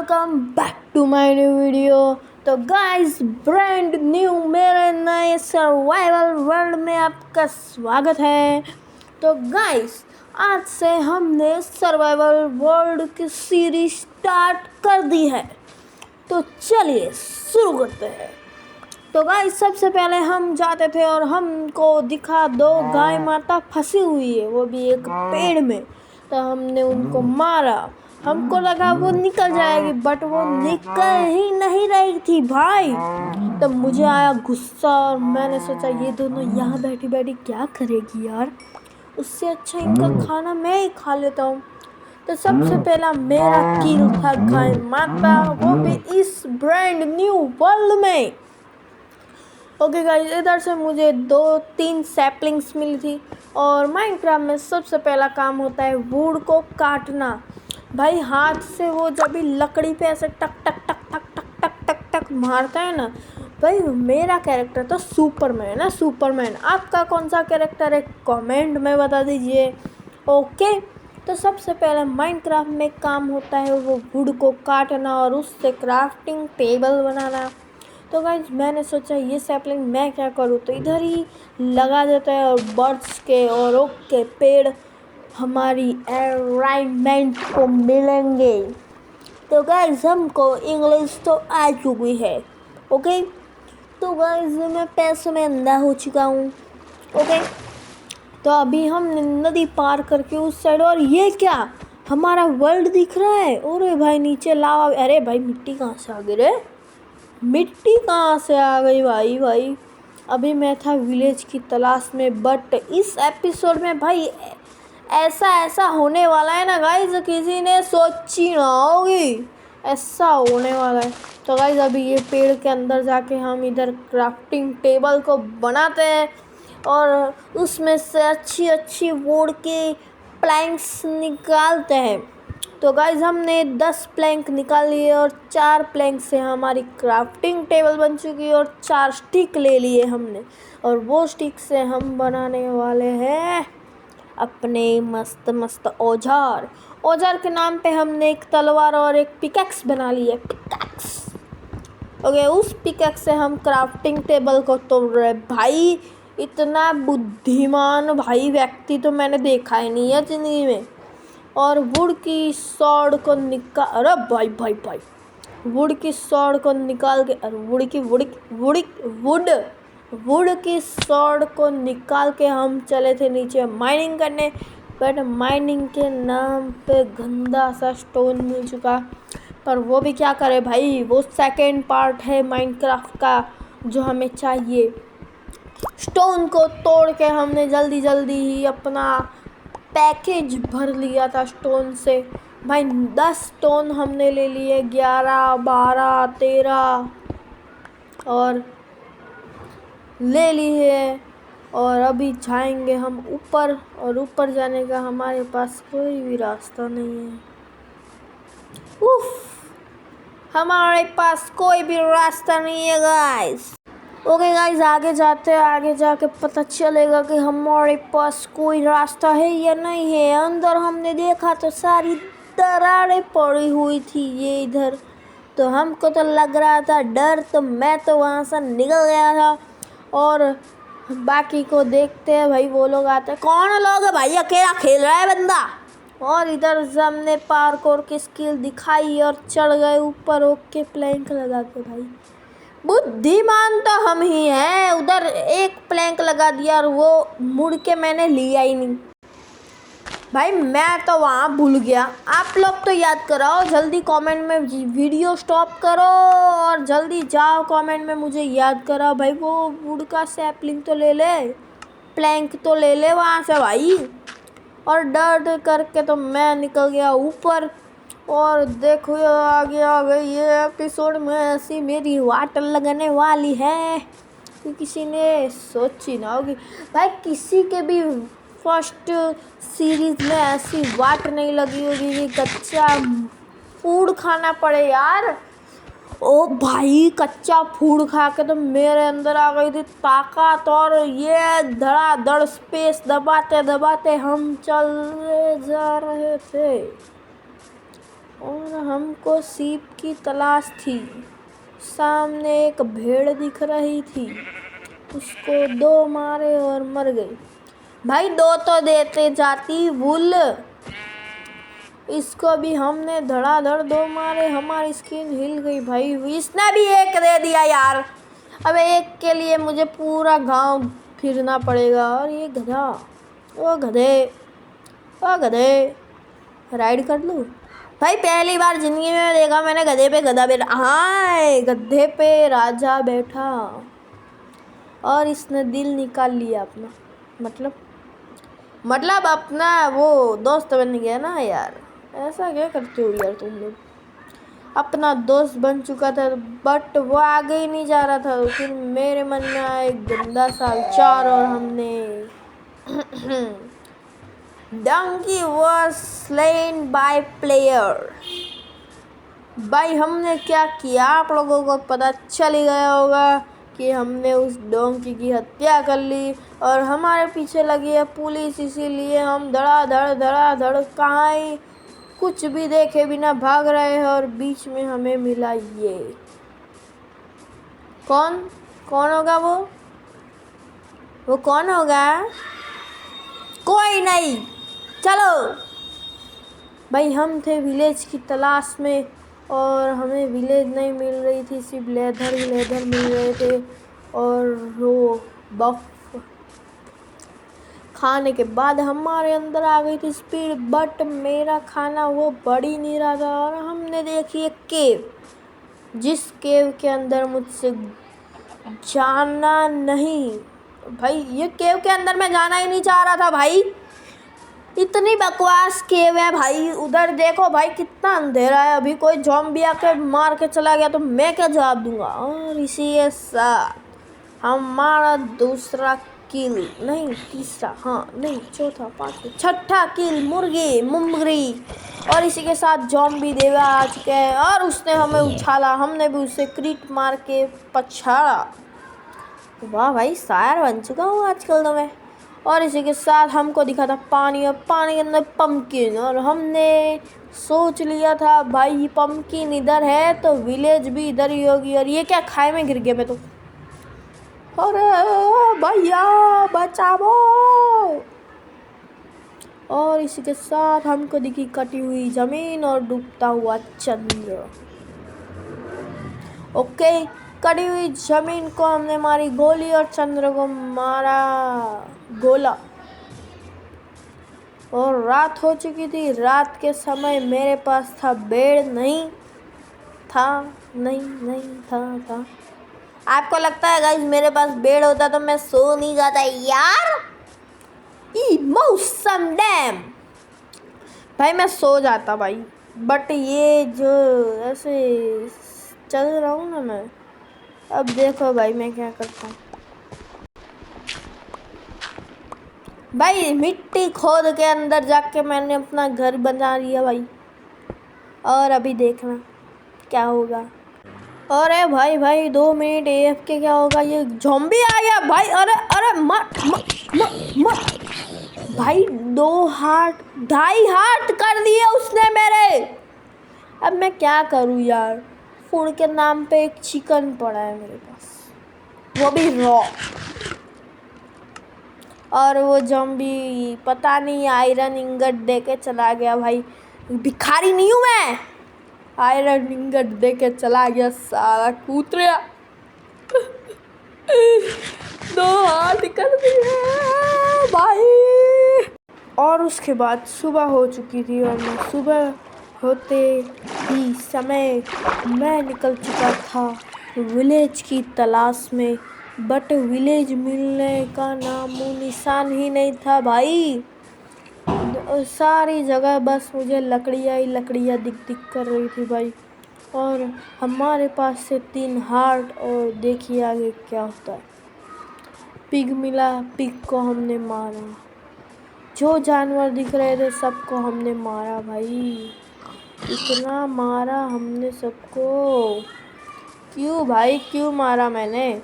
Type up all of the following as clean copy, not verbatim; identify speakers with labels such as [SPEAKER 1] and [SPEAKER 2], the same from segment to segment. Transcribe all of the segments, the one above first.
[SPEAKER 1] Welcome back to my new video. तो guys, brand new मेरे नए सर्वाइवल वर्ल्ड में आपका स्वागत है। तो गाइस, आज से हमने सर्वाइवल वर्ल्ड की सीरीज स्टार्ट कर दी है। तो चलिए शुरू करते हैं। तो गाइस, सबसे पहले हम जाते थे और हमको दिखा दो गाय माता फंसी हुई है, वो भी एक पेड़ में। तो हमने उनको मारा। हमको लगा वो निकल जाएगी, बट वो निकल ही नहीं रही थी भाई। तब मुझे आया गुस्सा और मैंने सोचा ये दोनों यहाँ बैठी बैठी क्या करेगी यार, उससे अच्छा इनका खाना मैं ही खा लेता हूँ। तो सबसे पहला मेरा किल था गाय माता, वो भी इस ब्रांड न्यू वर्ल्ड में। ओके गाइस, इधर से मुझे 2-3 सैपलिंग्स मिली थी। और माइनक्राफ्ट में सबसे पहला काम होता है वुड को काटना। भाई हाथ से वो जब भी लकड़ी पे ऐसे टक टक टक टक टक टक टक टक मारता है ना भाई। मेरा कैरेक्टर तो सुपरमैन है, सुपरमैन। आपका कौन सा कैरेक्टर है कमेंट में बता दीजिए। ओके, तो सबसे पहले माइनक्राफ्ट में काम होता है वो वुड को काटना और उससे क्राफ्टिंग टेबल बनाना। तो गाइस, मैंने सोचा ये सैपलिंग मैं क्या करूँ, तो इधर ही लगा देता है और बर्ड्स के और ओक के पेड़ हमारी एनवायरनमेंट को मिलेंगे। तो गाइस, हमको इंग्लिश तो आ चुकी है। ओके, तो गाइस मैं पैसों में अंधा हो चुका हूँ। ओके, तो अभी हम नदी पार करके उस साइड, और ये क्या हमारा वर्ल्ड दिख रहा है। अरे भाई नीचे लावा, अरे भाई मिट्टी कहाँ से आ गई रे, मिट्टी कहाँ से आ गई भाई। अभी मैं था विलेज की तलाश में, बट इस एपिसोड में भाई ऐसा होने वाला है ना गाइस, किसी ने सोची ना होगी ऐसा होने वाला है। तो गाइस अभी ये पेड़ के अंदर जाके हम इधर क्राफ्टिंग टेबल को बनाते हैं और उसमें से अच्छी वुड की प्लैंक्स निकालते हैं। तो गाइज हमने 10 प्लैंक निकाल लिए और 4 प्लैंक से हमारी क्राफ्टिंग टेबल बन चुकी है और 4 स्टिक ले लिए हमने। और वो स्टिक से हम बनाने वाले हैं अपने मस्त औजार। औजार के नाम पे हमने एक तलवार और एक पिकैक्स बना ली है, पिकैक्स। ओके, उस पिकैक्स से हम क्राफ्टिंग टेबल को तोड़ रहे भाई। इतना बुद्धिमान भाई व्यक्ति तो मैंने देखा ही नहीं है जिंदगी में। और वुड की सॉर्ड को निकाल, अरे भाई वुड की सॉर्ड को निकाल के, अरे वुड की सॉर्ड को निकाल के हम चले थे नीचे माइनिंग करने। बट माइनिंग के नाम पे गंदा सा स्टोन मिल चुका, पर वो भी क्या करे भाई, वो सेकेंड पार्ट है माइनक्राफ्ट का जो हमें चाहिए। स्टोन को तोड़ के हमने जल्दी ही अपना पैकेज भर लिया था स्टोन से भाई। 10 स्टोन हमने ले लिए, 11, 12, 13 और ले लिए। और अभी जाएंगे हम ऊपर, और ऊपर जाने का हमारे पास कोई भी रास्ता नहीं है। उफ, हमारे पास कोई भी रास्ता नहीं है गाइस। ओके गाइस, आगे जाके पता चलेगा कि हमारे पास कोई रास्ता है या नहीं है। अंदर हमने देखा तो सारी दरारें पड़ी हुई थी ये इधर, तो हमको तो लग रहा था डर, तो मैं तो वहाँ से निकल गया था। और बाकी को देखते हैं भाई, वो लोग आते हैं। कौन लोग है भाई, अकेला खेल रहा है बंदा। और इधर हमने पार्कोर की स्किल दिखाई और चढ़ गए ऊपर। ओके, प्लैंक लगा के भाई, बुद्धिमान तो हम ही हैं। उधर एक प्लैंक लगा दिया और वो मुड़ के मैंने लिया ही नहीं भाई, मैं तो वहाँ भूल गया। आप लोग तो याद कराओ जल्दी कमेंट में, वीडियो स्टॉप करो और जल्दी जाओ कमेंट में मुझे याद कराओ भाई। वो वुड का सैपलिंग तो ले ले, प्लैंक तो ले ले वहाँ से भाई। और डर करके तो मैं निकल गया ऊपर। और देखो आगे आ गई ये एपिसोड में ऐसी मेरी वाट लगने वाली है कि किसी ने सोची ना होगी भाई। किसी के भी फर्स्ट सीरीज में ऐसी वाट नहीं लगी होगी कि कच्चा फूड खाना पड़े यार। ओ भाई, कच्चा फूड खा के तो मेरे अंदर आ गई थी ताकत, और ये धड़ाधड़ स्पेस दबाते हम चल जा रहे थे। और हमको सीप की तलाश थी। सामने एक भेड़ दिख रही थी, उसको 2 मारे और मर गई। भाई 2 तो देते जाती भूल। इसको भी हमने धड़ाधड़ 2 मारे, हमारी स्किन हिल गई भाई। इसने भी 1 दे दिया यार। अब 1 के लिए मुझे पूरा गांव फिरना पड़ेगा। और ये गधा, ओ गधे, ओ गधे, राइड कर लूँ भाई। पहली बार जिंदगी में देखा मैंने गधे पे गधा बैठा। हाँ, गधे पे राजा बैठा और इसने दिल निकाल लिया अपना। मतलब अपना वो दोस्त बन गया ना यार। ऐसा क्या करते हो यार तुम लोग। अपना दोस्त बन चुका था बट वो आगे ही नहीं जा रहा था। फिर मेरे मन में आया एक गंदा सा विचार और हमने donkey was slain by player. भाई हमने क्या किया, आप लोगों को पता चल ही गया होगा कि हमने उस डोंकी की हत्या कर ली और हमारे पीछे लगी है पुलिस। इसीलिए हम धड़ाधड़ कहाँ ही कुछ भी देखे बिना भाग रहे हैं और बीच में हमें मिला ये। कौन होगा वो कौन होगा? कोई नहीं, चलो। भाई हम थे विलेज की तलाश में और हमें विलेज नहीं मिल रही थी, सिर्फ लेदर ही लेदर मिल रहे थे। और वो बफ खाने के बाद हमारे अंदर आ गई थी स्पीड, बट मेरा खाना वो बढ़ ही नहीं रहा था। और हमने देखी एक केव, जिस केव के अंदर मुझसे जाना नहीं। भाई ये केव के अंदर मैं जाना ही नहीं चाह रहा था भाई। इतनी बकवास केव है भाई। उधर देखो भाई कितना अंधेरा है। अभी कोई ज़ॉम्बी आके मार के चला गया तो मैं क्या जवाब दूंगा। और इसी के साथ हमारा दूसरा किल, नहीं तीसरा, हाँ नहीं चौथा, पांचवा, छठा किल मुर्गी। और इसी के साथ ज़ॉम्बी देवा आ चुके हैं और उसने हमें उछाला, हमने भी उसे क्रिट मार के पछाड़ा। वाह भाई, शायर बन चुका हूँ आजकल तो मैं। और इसी के साथ हमको दिखा था पानी और पानी के अंदर पम्पकिन। और हमने सोच लिया था भाई पम्पकिन इधर है तो विलेज भी इधर ही होगी। और ये क्या, खाई में गिर गया मैं तो। अरे भैया बचाओ। और इसी के साथ हमको दिखी कटी हुई जमीन और डूबता हुआ चंद्र। ओके, कटी हुई जमीन को हमने मारी गोली और चंद्र को मारा गोला। और रात हो चुकी थी। रात के समय मेरे पास था बेड, नहीं था। आपको लगता है गाइस मेरे पास बेड होता तो मैं सो नहीं जाता यार। मौसम डैम भाई, मैं सो जाता भाई। बट ये जो ऐसे चल रहा हूँ ना मैं, अब देखो भाई मैं क्या करता हूँ। भाई मिट्टी खोद के अंदर जाके मैंने अपना घर बना लिया भाई। और अभी देखना क्या होगा। अरे भाई 2 मिनट AFK क्या होगा। ये ज़ॉम्बी आ गया भाई। अरे मर भाई। 2.5 हार्ट कर दिए उसने मेरे। अब मैं क्या करूँ यार। फूड के नाम पे एक चिकन पड़ा है मेरे पास, वो भी रॉ। और वो ज़ॉम्बी पता नहीं आयरन इंगट दे के चला गया भाई। भिखारी नहीं हूँ मैं, आयरन इंगट दे के चला गया सारा कूतरा। 2 हाथ कर दिए भाई। और उसके बाद सुबह हो चुकी थी और मैं सुबह होते ही समय मैं निकल चुका था विलेज की तलाश में। बट विलेज मिलने का नामो निशान ही नहीं था भाई। सारी जगह बस मुझे लकड़ियाँ ही लकड़ियाँ दिख कर रही थी भाई। और हमारे पास से 3 हार्ट। और देखिए आगे क्या होता है। पिग मिला, पिग को हमने मारा। जो जानवर दिख रहे थे सबको हमने मारा भाई। इतना मारा हमने सबको। क्यों भाई, क्यों मारा मैंने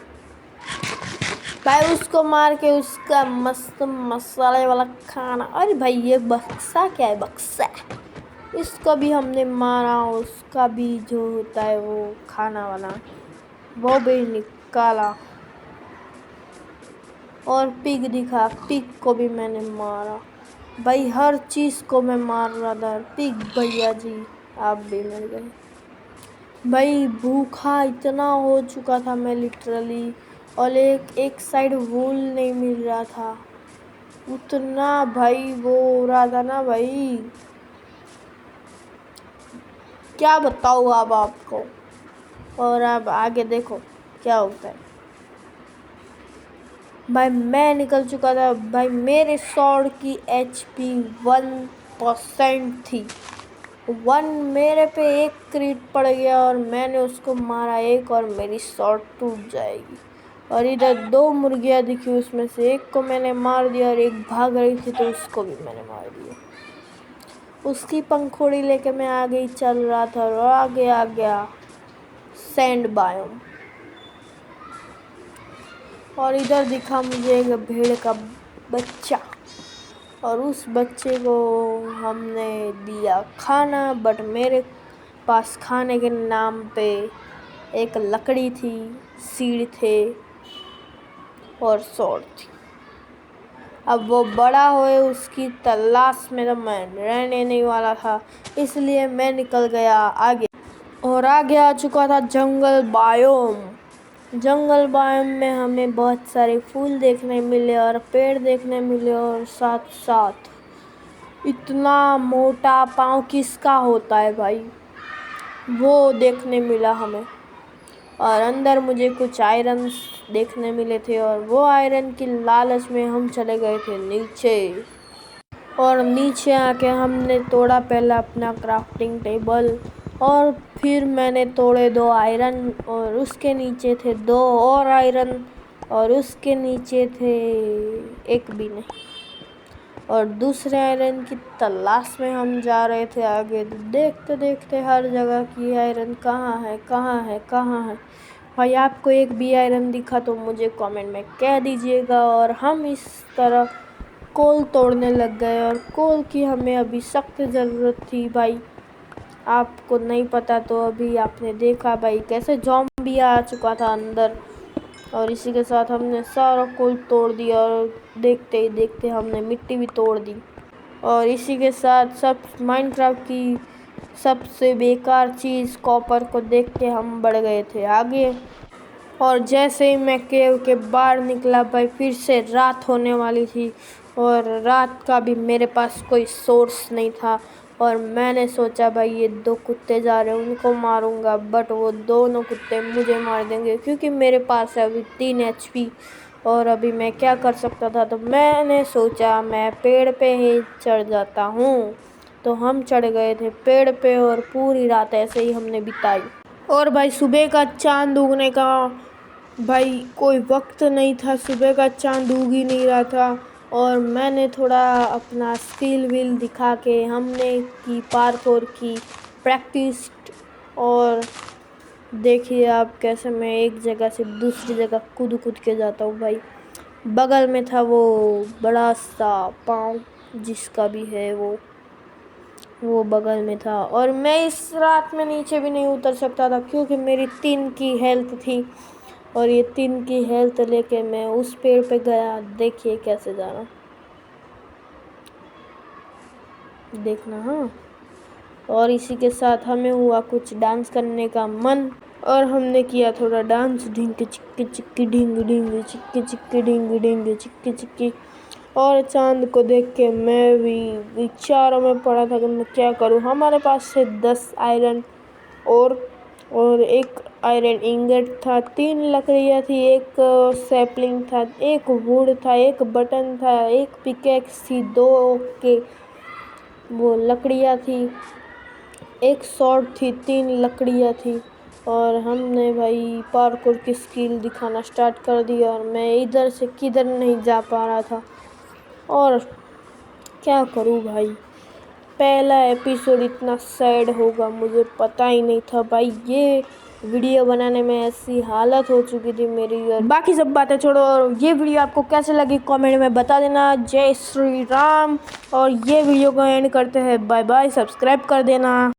[SPEAKER 1] भाई। उसको मार के उसका मस्त मसाले वाला खाना। अरे भाई ये बक्सा क्या है, बक्सा इसका भी हमने मारा, उसका भी जो होता है वो खाना वाला वो भी निकाला। और पिग दिखा, पिग को भी मैंने मारा। भाई हर चीज़ को मैं मार रहा था। पिग भैया जी आप भी मर गए। भाई भूखा इतना हो चुका था मैं लिटरली, और एक साइड वूल नहीं मिल रहा था, उतना भाई वो हो रहा था ना भाई, क्या बताऊँ अब आपको। और अब आगे देखो क्या होता है। भाई मैं निकल चुका था। भाई मेरे स्वॉर्ड की HP 1% थी। 1 मेरे पे एक क्रीट पड़ गया और मैंने उसको मारा एक, और मेरी स्वॉर्ड टूट जाएगी। और इधर 2 मुर्गियाँ दिखी, उसमें से एक को मैंने मार दिया और एक भाग रही थी तो उसको भी मैंने मार दिया। उसकी पंखुड़ी लेके मैं आगे ही चल रहा था और आगे आ गया सैंड बायोम। और इधर दिखा मुझे एक भेड़ का बच्चा, और उस बच्चे को हमने दिया खाना, बट मेरे पास खाने के नाम पे एक लकड़ी थी, सीढ़ थे और स्वॉर्ड थी। अब वो बड़ा होए उसकी तलाश में तो मैं रहने नहीं वाला था, इसलिए मैं निकल गया आगे। और आगे आ चुका था जंगल बायोम। जंगल बायोम में हमें बहुत सारे फूल देखने मिले और पेड़ देखने मिले, और साथ साथ इतना मोटा पाँव किसका होता है भाई वो देखने मिला हमें। और अंदर मुझे कुछ आयरन देखने मिले थे, और वो आयरन की लालच में हम चले गए थे नीचे। और नीचे आके हमने तोड़ा पहला अपना क्राफ्टिंग टेबल, और फिर मैंने तोड़े 2 आयरन, और उसके नीचे थे 2 और आयरन, और उसके नीचे थे एक भी नहीं। और दूसरे आयरन की तलाश में हम जा रहे थे आगे, देखते देखते हर जगह की आयरन कहाँ है कहाँ है कहाँ है। भाई आपको एक भी आयरन दिखा तो मुझे कमेंट में कह दीजिएगा। और हम इस तरह कोल तोड़ने लग गए, और कोल की हमें अभी सख्त ज़रूरत थी भाई। आपको नहीं पता तो अभी आपने देखा भाई कैसे ज़ॉम्बी आ चुका था अंदर, और इसी के साथ हमने सारा कोल तोड़ दिया, और देखते ही देखते हमने मिट्टी भी तोड़ दी। और इसी के साथ सब माइनक्राफ्ट की सबसे बेकार चीज़ कॉपर को देख के हम बढ़ गए थे आगे। और जैसे ही मैं केव के बाहर निकला भाई फिर से रात होने वाली थी, और रात का भी मेरे पास कोई सोर्स नहीं था। और मैंने सोचा भाई ये 2 कुत्ते जा रहे हैं उनको मारूंगा, बट वो दोनों कुत्ते मुझे मार देंगे क्योंकि मेरे पास है अभी 3 HP। और अभी मैं क्या कर सकता था, तो मैंने सोचा मैं पेड़ पे ही चढ़ जाता हूँ। तो हम चढ़ गए थे पेड़ पे, और पूरी रात ऐसे ही हमने बिताई। और भाई सुबह का चाँद उगने का भाई कोई वक्त नहीं था, सुबह का चाँद उग ही नहीं रहा था। और मैंने थोड़ा अपना स्किल विल दिखा के हमने की पार्कोर की प्रैक्टिस। और देखिए आप कैसे मैं एक जगह से दूसरी जगह कूद कूद के जाता हूँ भाई। बगल में था वो बड़ा सा पाँव जिसका भी है वो बगल में था, और मैं इस रात में नीचे भी नहीं उतर सकता था क्योंकि मेरी 3 की हेल्थ थी। और ये 3 की हेल्थ लेके मैं उस पेड़ पे गया। देखिए कैसे जाना, देखना हाँ। और इसी के साथ हमें हुआ कुछ डांस करने का मन, और हमने किया थोड़ा डांस, ढिंग चिक्की चिक्की ढिंग ढिंग चिक्की चिक्की ढिंग ढिंग चिक्की चिक्की। और चांद को देख के मैं भी विचारों में पड़ा था कि मैं क्या करूं। हमारे पास से 10 आयरन और एक आयरन इंगट था, 3 लकड़ियाँ थी, एक सैपलिंग था, एक वुड था, एक बटन था, एक पिकेक्स थी, 2 के वो लकड़ियाँ थी, एक स्वॉर्ड थी, 3 लकड़ियाँ थी। और हमने भाई पार्कोर की स्किल दिखाना स्टार्ट कर दिया, और मैं इधर से किधर नहीं जा पा रहा था। और क्या करूँ भाई, पहला एपिसोड इतना सैड होगा मुझे पता ही नहीं था भाई। ये वीडियो बनाने में ऐसी हालत हो चुकी थी मेरी। और बाकी सब बातें छोड़ो, और ये वीडियो आपको कैसे लगी कमेंट में बता देना। जय श्री राम। और ये वीडियो को एंड करते हैं, बाय बाय, सब्सक्राइब कर देना।